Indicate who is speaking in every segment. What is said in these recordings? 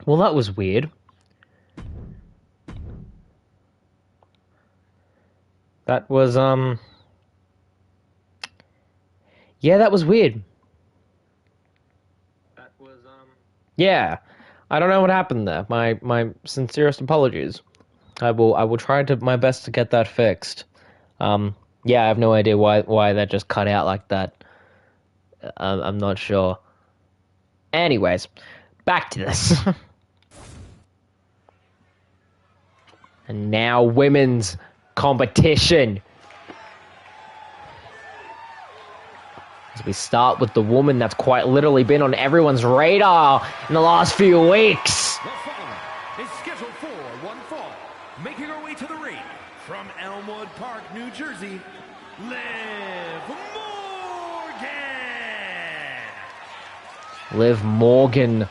Speaker 1: Well, that was weird. That was, yeah, that was weird. Yeah. I don't know what happened there. My sincerest apologies. I will try my best to get that fixed. Yeah, I have no idea why that just cut out like that. I'm not sure. Anyways, back to this. And now women's competition. As we start with the woman that's quite literally been on everyone's radar in the last few weeks.
Speaker 2: The following is scheduled for one fall, making her way to the ring from Elmwood Park, New Jersey, Liv Morgan.
Speaker 1: Liv Morgan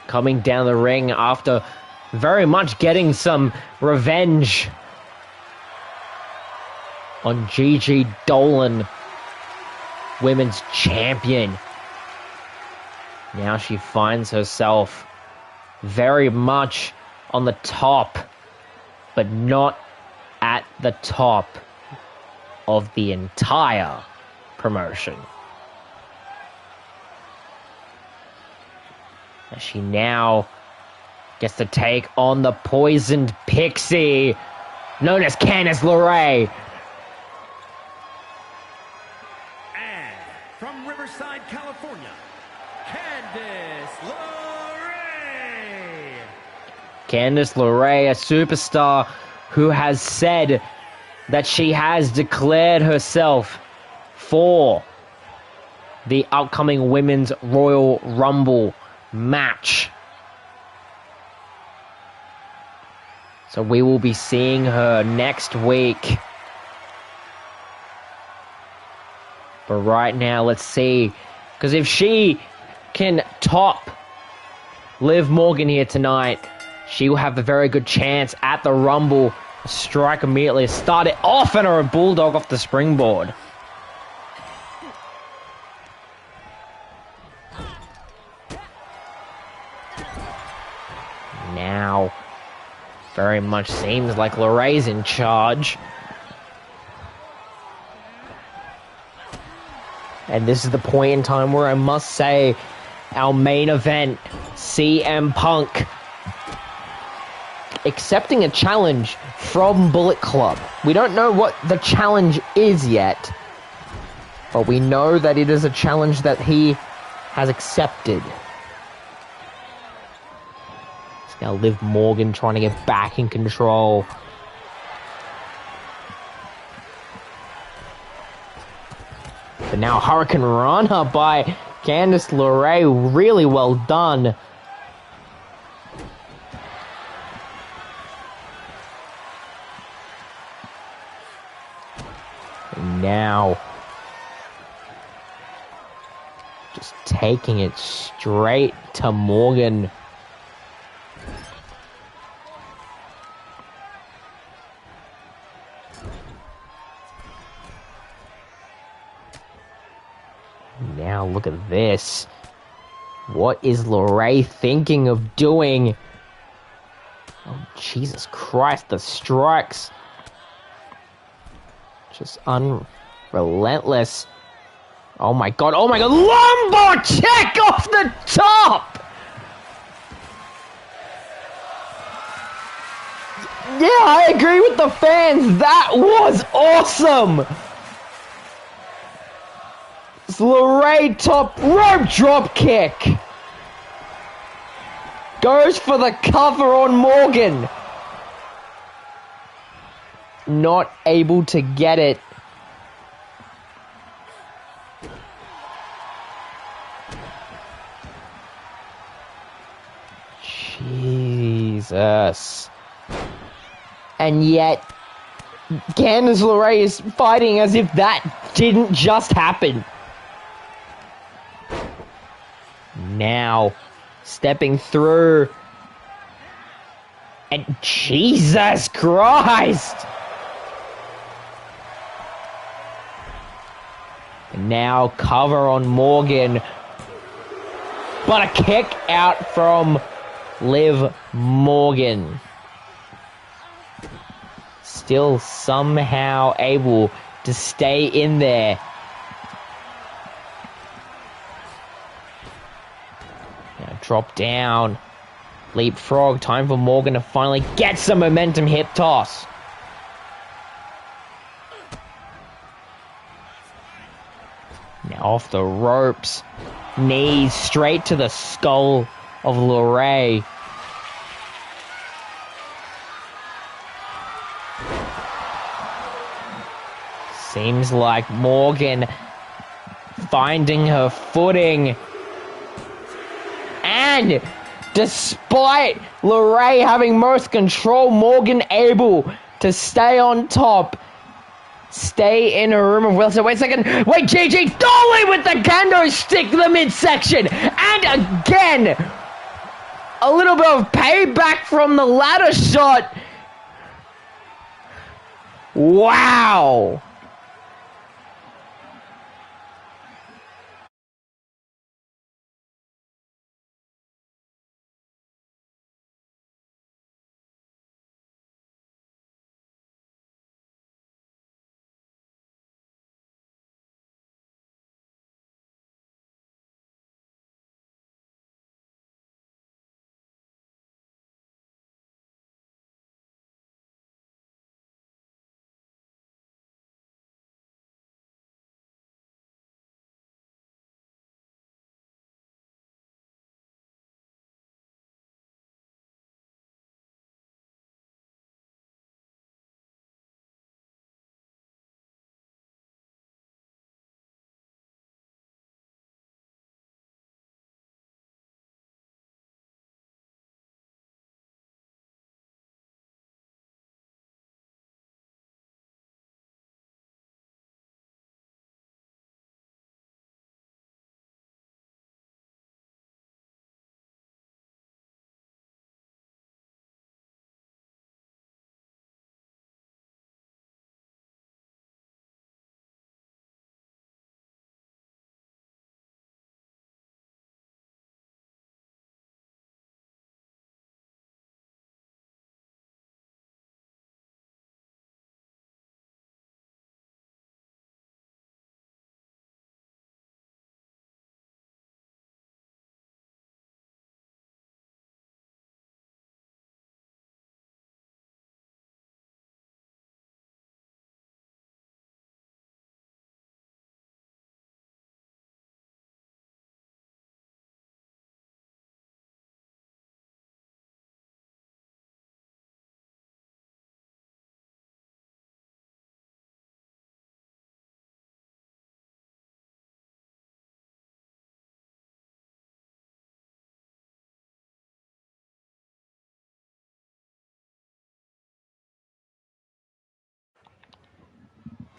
Speaker 1: coming down the ring after very much getting some revenge on Gigi Dolan, women's champion. Now she finds herself very much on the top, but not at the top of the entire promotion. As she now gets to take on the poisoned pixie known as Candice LeRae.
Speaker 2: And from Riverside, California, Candice LeRae.
Speaker 1: Candice LeRae, a superstar who has said that she has declared herself for the upcoming Women's Royal Rumble match. So we will be seeing her next week. But right now, let's see. Because if she can top Liv Morgan here tonight, she will have a very good chance at the Rumble. Strike immediately. Start it off and a bulldog off the springboard. Now, very much seems like LeRae's in charge. And this is the point in time where I must say our main event, CM Punk accepting a challenge from Bullet Club. We don't know what the challenge is yet, but we know that it is a challenge that he has accepted. Now Liv Morgan trying to get back in control. But now Hurricane Rana by Candice LeRae, really well done. And now just taking it straight to Morgan. Now look at this. What is LeRae thinking of doing? Oh, Jesus Christ, the strikes. Just unrelentless. Oh my god, lumbar check off the top! Yeah, I agree with the fans. That was awesome! LeRae top rope drop kick. Goes for the cover on Morgan. Not able to get it. Jesus. And yet, Candice LeRae is fighting as if that didn't just happen. Now, stepping through. And Jesus Christ! And now cover on Morgan. But a kick out from Liv Morgan. Still somehow able to stay in there. Now drop down. Leapfrog. Time for Morgan to finally get some momentum. Hip toss. Now off the ropes. Knees straight to the skull of LeRae. Seems like Morgan finding her footing. And despite LeRae having most control, Morgan able to stay on top. Stay in a room of will. So wait a second. Wait, Gigi Dolly with the kendo stick to the midsection. And again, a little bit of payback from the ladder shot. Wow.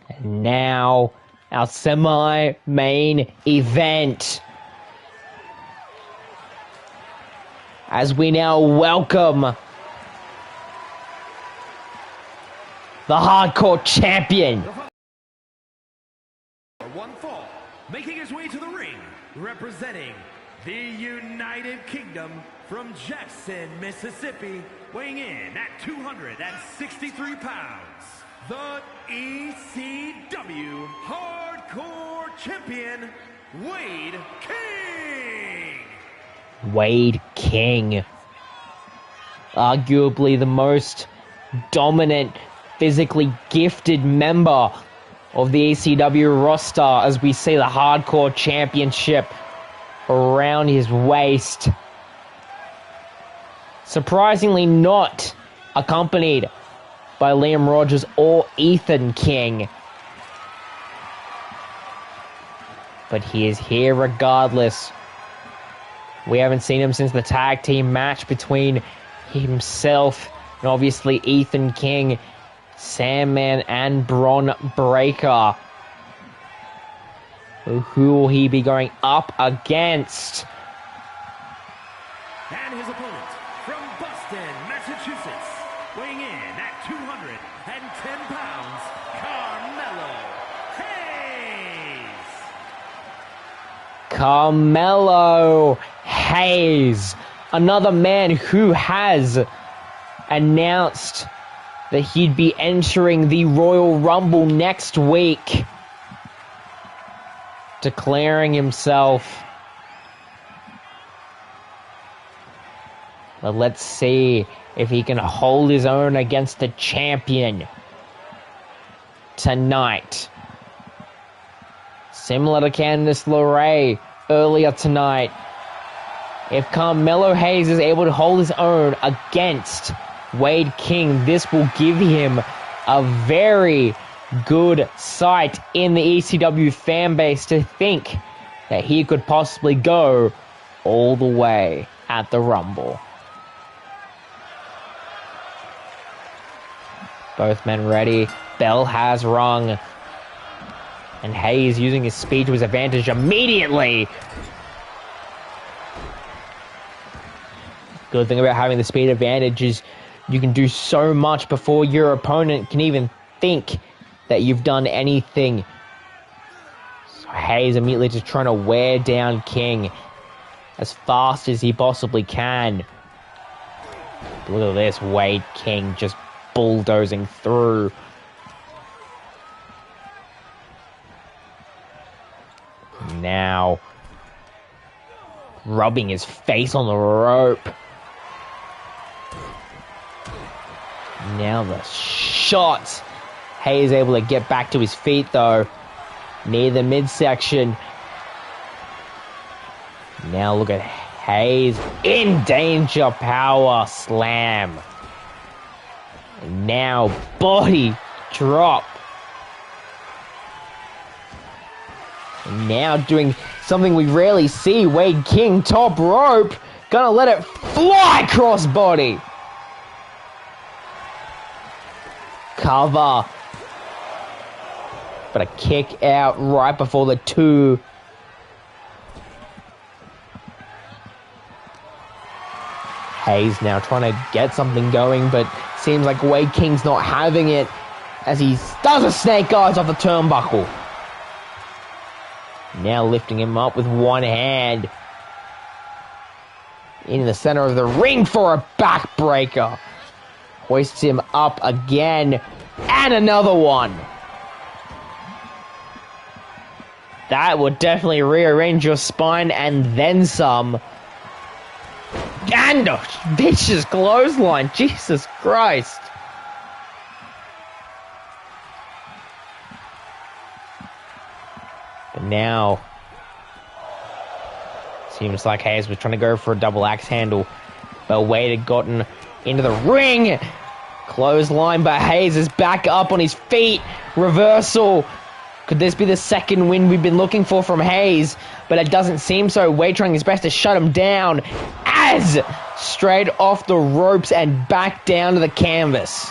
Speaker 1: And now, our semi-main event. As we now welcome the Hardcore Champion.
Speaker 2: One fall, making his way to the ring, representing the United Kingdom from Jackson, Mississippi, weighing in at 263 pounds, the ECW Hardcore Champion, Wade King.
Speaker 1: Wade King. Arguably the most dominant, physically gifted member of the ECW roster, as we see the Hardcore Championship around his waist. Surprisingly not accompanied by Liam Rogers or Ethan King. But he is here regardless. We haven't seen him since the tag team match between himself and obviously Ethan King, Sandman, and Bron Breakker. Who will he be going up against?
Speaker 2: And his opponent from Boston, Massachusetts, weighing in at 210 pounds, Carmelo Hayes. Carmelo Hayes
Speaker 1: another man who has announced that he'd be entering the Royal Rumble next week, declaring himself. But let's see if he can hold his own against the champion tonight. Similar to Candice LeRae earlier tonight, if Carmelo Hayes is able to hold his own against Wade King, this will give him a very good sight in the ECW fan base to think that he could possibly go all the way at the Rumble. Both men ready. Bell has rung. And Hayes using his speed to his advantage immediately. Good thing about having the speed advantage is you can do so much before your opponent can even think that you've done anything. So Hayes immediately just trying to wear down King as fast as he possibly can. Look at this, Wade King just bulldozing through. Now, rubbing his face on the rope. Now the shot. Hayes able to get back to his feet though, near the midsection. Now look at Hayes in danger, power slam. And now body drop. And now doing something we rarely see, Wade King top rope, gonna let it fly crossbody. Cover. But a kick out right before the two. Hayes now trying to get something going, but seems like Wade King's not having it as he does a snake eyes off the turnbuckle. Now lifting him up with one hand. In the center of the ring for a backbreaker. Hoists him up again. And another one. That would definitely rearrange your spine and then some. And a vicious clothesline. Jesus Christ. But now, seems like Hayes was trying to go for a double axe handle, but Wade had gotten into the ring. Clothesline, but Hayes is back up on his feet. Reversal. Could this be the second win we've been looking for from Hayes? But it doesn't seem so. Wade trying his best to shut him down. As straight off the ropes and back down to the canvas.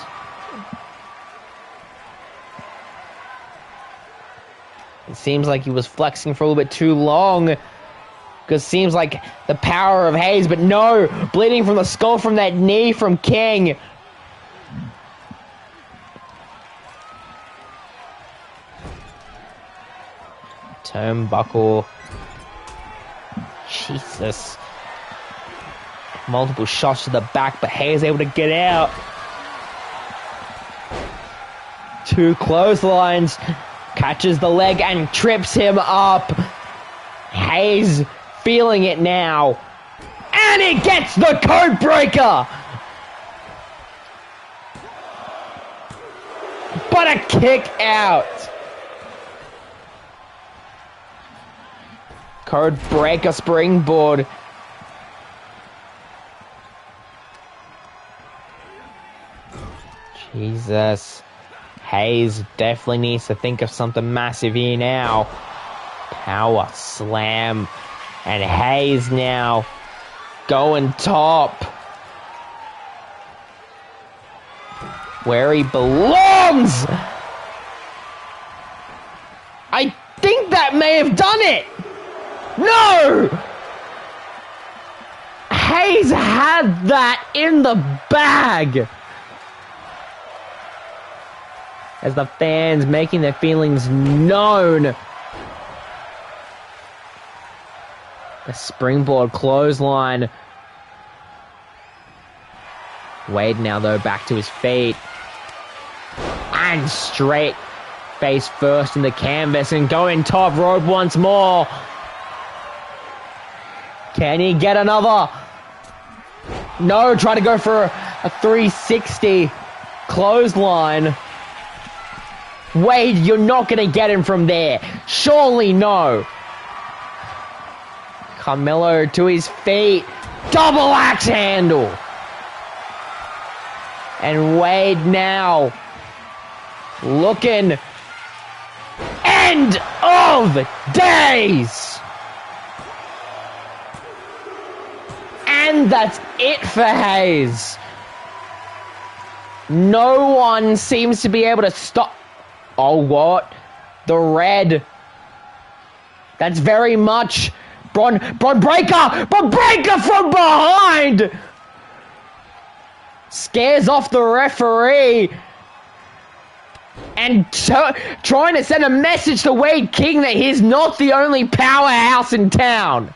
Speaker 1: It seems like he was flexing for a little bit too long. Because it seems like the power of Hayes, but no! Bleeding from the skull from that knee from King. Turnbuckle. Jesus. Multiple shots to the back, but Hayes able to get out. Two clotheslines. Catches the leg and trips him up. Hayes feeling it now. And he gets the code breaker. But a kick out. Code breaker springboard. Jesus. Hayes definitely needs to think of something massive here now. Power slam. And Hayes now going top. Where he belongs. I think that may have done it. No! Hayes had that in the bag. As the fans making their feelings known. The springboard clothesline. Wade now, though, back to his feet. And straight face first in the canvas and going top rope once more. Can he get another? No, try to go for a 360 clothesline. Wade, you're not going to get him from there. Surely no. Carmelo to his feet. Double axe handle. And Wade now looking. End of days. And that's it for Hayes. No one seems to be able to stop. Oh, what? The red. That's very much Braun Breaker! Braun Breaker from behind! Scares off the referee. And trying to send a message to Wade King that he's not the only powerhouse in town.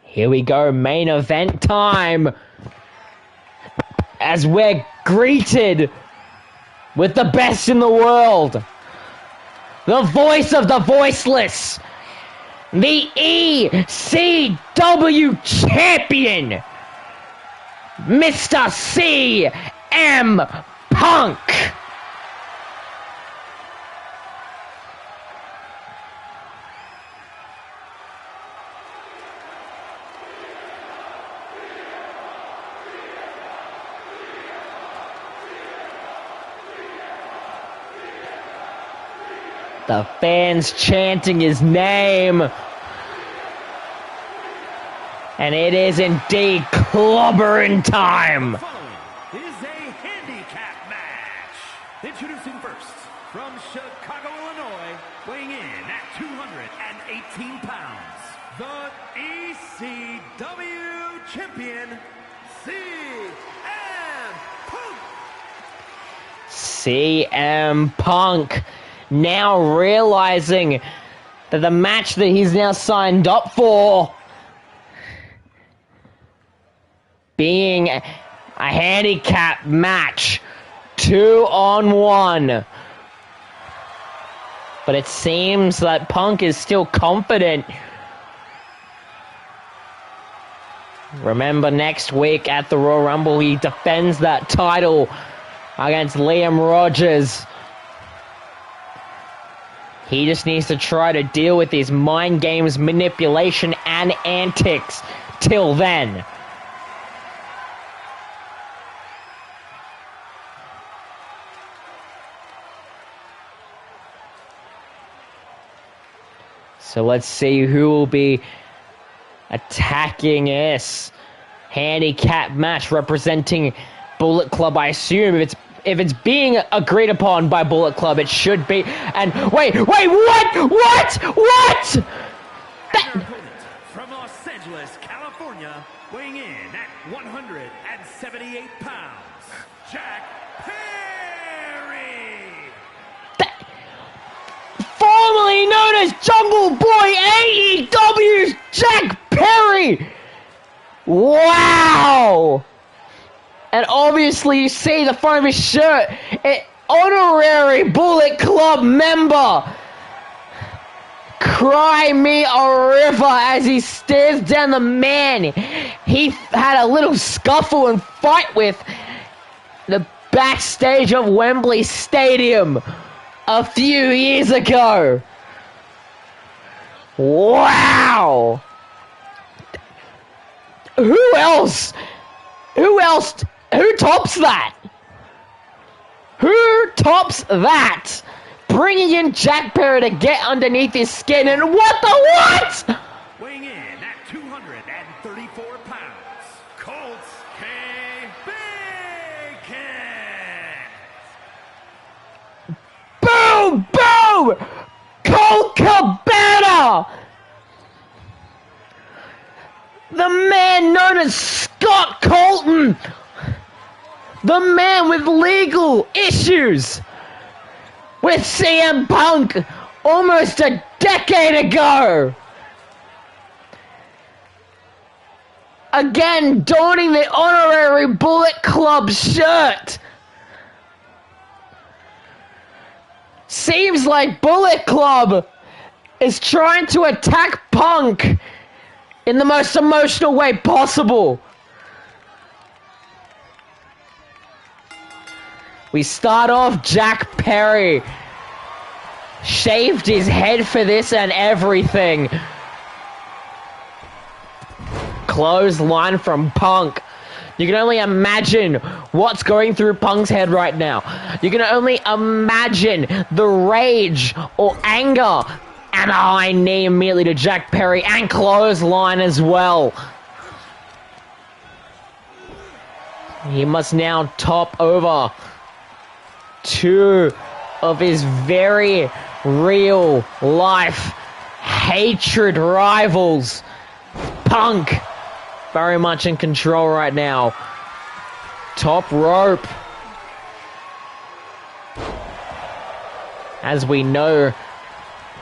Speaker 1: Here we go, main event time. As we're greeted with the best in the world. The voice of the voiceless. The ECW champion. Mr. CM Punk. The fans chanting his name. And it is indeed clobbering time.
Speaker 2: The following is a handicap match. Introducing first, from Chicago, Illinois, weighing in at 218 pounds, the ECW champion, CM Punk.
Speaker 1: CM Punk. Now realizing that the match that he's now signed up for, being a handicap match, 2-on-1. But it seems that Punk is still confident. Remember, next week at the Royal Rumble, he defends that title against Liam Rogers. He just needs to try to deal with his mind games, manipulation, and antics till then. So let's see who will be attacking this handicap match representing Bullet Club. I assume if it's being agreed upon by Bullet Club, it should be. And wait, what?
Speaker 2: Your opponent from Los Angeles, California, weighing in at 178 pounds, Jack Perry.
Speaker 1: Formerly known as Jungle Boy, AEW's Jack Perry. Wow. And obviously you see the front of his shirt, an honorary Bullet Club member. Cry me a river as he stares down the man he had a little scuffle and fight with the backstage of Wembley Stadium a few years ago. Wow! Who else? Who tops that? Who tops that? Bringing in Jack Perry to get underneath his skin, and what the what?
Speaker 2: Weighing in at 234 pounds, Colts K. Bacon!
Speaker 1: Boom! Boom! Colt Cabana! The man known as Scott Colton! The man with legal issues! With CM Punk almost a decade ago! Again, donning the honorary Bullet Club shirt! Seems like Bullet Club is trying to attack Punk in the most emotional way possible. We start off Jack Perry. Shaved his head for this and everything. Clothesline from Punk. You can only imagine what's going through Punk's head right now. You can only imagine the rage or anger. And a high knee immediately to Jack Perry and clothesline as well. He must now top over two of his very real life hatred rivals. Punk very much in control right now. Top rope. As we know,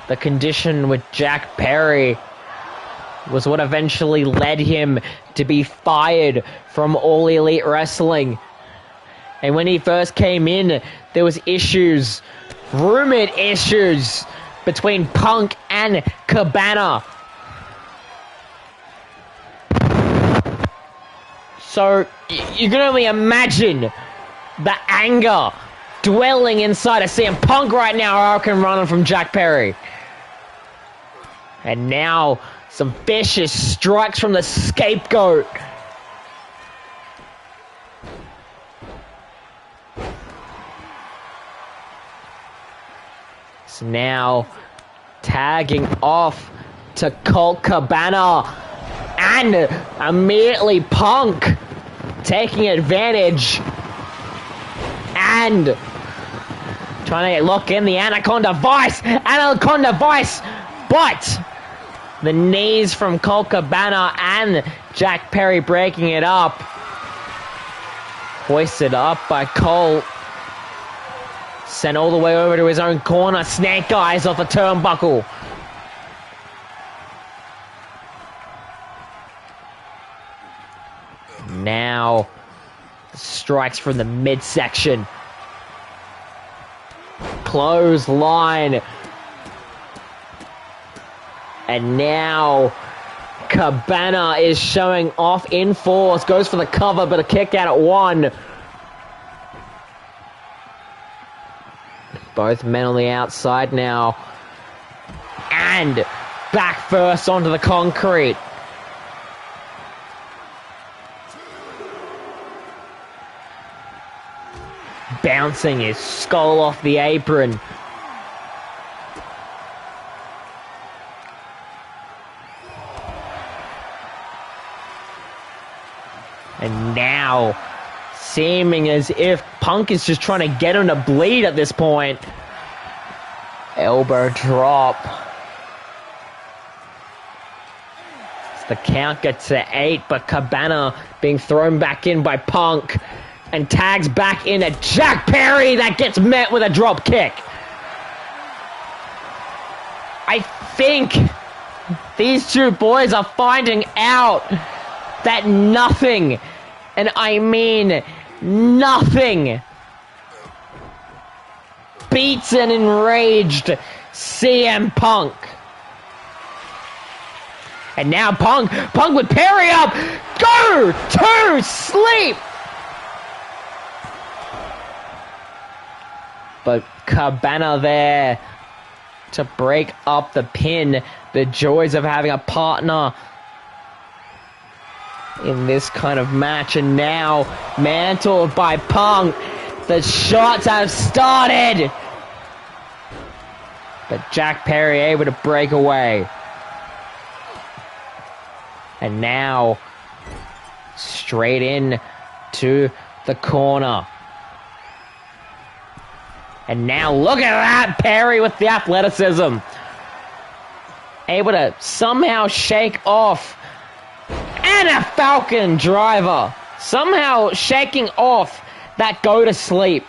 Speaker 1: the condition with Jack Perry was what eventually led him to be fired from All Elite Wrestling. And when he first came in, there was issues, rumored issues, between Punk and Cabana. So, you can only imagine the anger dwelling inside of CM Punk right now, Hurricane running from Jack Perry. And now, some vicious strikes from the scapegoat. So now, tagging off to Colt Cabana. And immediately Punk taking advantage. And trying to lock in the Anaconda Vice. Anaconda Vice. But the knees from Colt Cabana and Jack Perry breaking it up. Hoisted up by Colt. Sent all the way over to his own corner. Snake eyes off the turnbuckle. Now, strikes from the midsection. Clothesline. And now, Cabana is showing off in force. Goes for the cover, but a kick out at one. Both men on the outside now. And back first onto the concrete. Bouncing his skull off the apron. And now, seeming as if Punk is just trying to get him to bleed at this point. Elbow drop. The count gets to 8, but Cabana being thrown back in by Punk. And tags back in at Jack Perry that gets met with a drop kick. I think these two boys are finding out that nothing, and I mean Nothing. Beats an enraged CM Punk. And now Punk with Perry up. Go to sleep. But Cabana there to break up the pin. The joys of having a partner in this kind of match. And now mantled by Punk. The shots have started. But Jack Perry able to break away. And now straight in to the corner. And now look at that, Perry with the athleticism. Able to somehow shake off. And a Falcon driver. Somehow shaking off that go to sleep.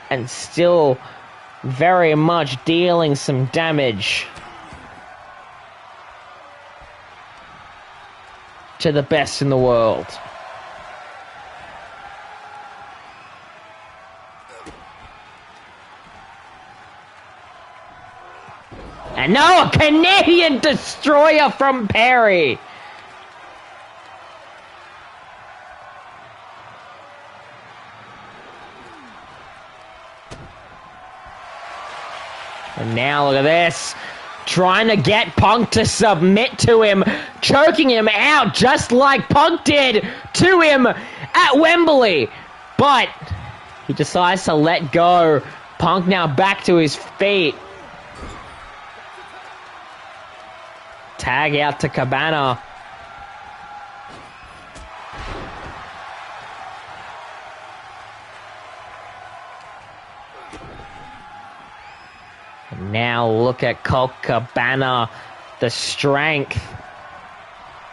Speaker 1: And still very much dealing some damage to the best in the world. And now a Canadian destroyer from Perry. And now look at this. Trying to get Punk to submit to him. Choking him out just like Punk did to him at Wembley. But he decides to let go. Punk now back to his feet. Tag out to Cabana. And now look at Colt Cabana. The strength.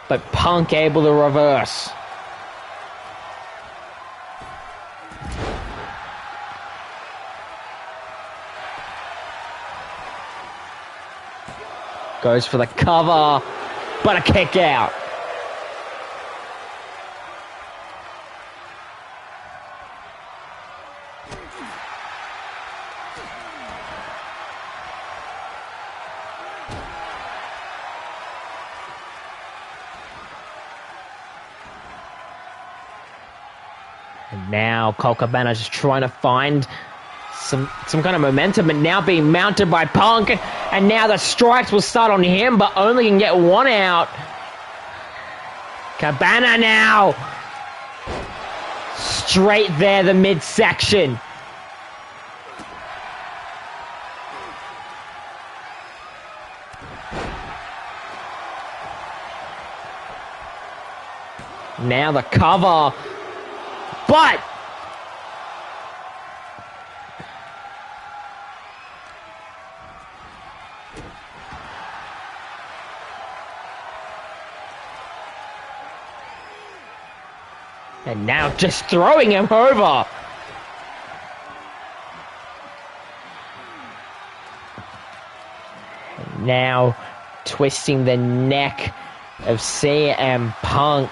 Speaker 1: But Punk able to reverse. Goes for the cover, but a kick out. And now Colt Cabana just trying to find some kind of momentum, and now being mounted by Punk, and now the strikes will start on him, but only can get one out. Cabana now straight there, the midsection. Now the cover, but and now just throwing him over. And now twisting the neck of CM Punk.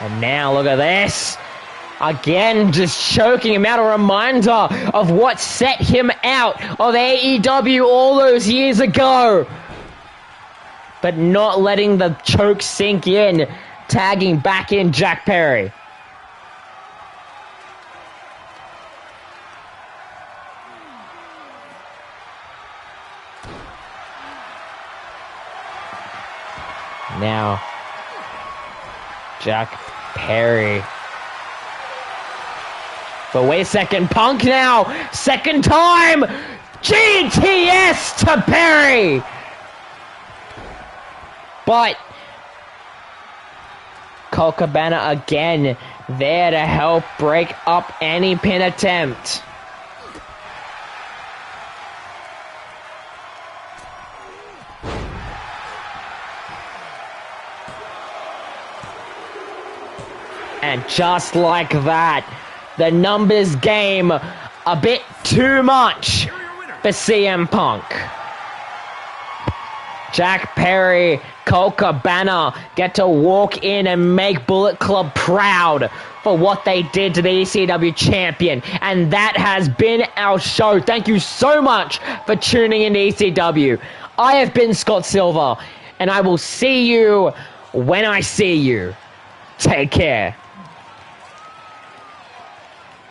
Speaker 1: And now look at this. Again, just choking him out. A reminder of what set him out of AEW all those years ago. But not letting the choke sink in. Tagging back in Jack Perry. Now, Jack Perry. But wait a second, Punk now, second time, GTS to Perry. But Colt Cabana again there to help break up any pin attempt. And just like that, the numbers game a bit too much for CM Punk. Jack Perry, Colt Cabana get to walk in and make Bullet Club proud for what they did to the ECW champion. And that has been our show. Thank you so much for tuning in to ECW. I have been Scott Silver, and I will see you when I see you. Take care.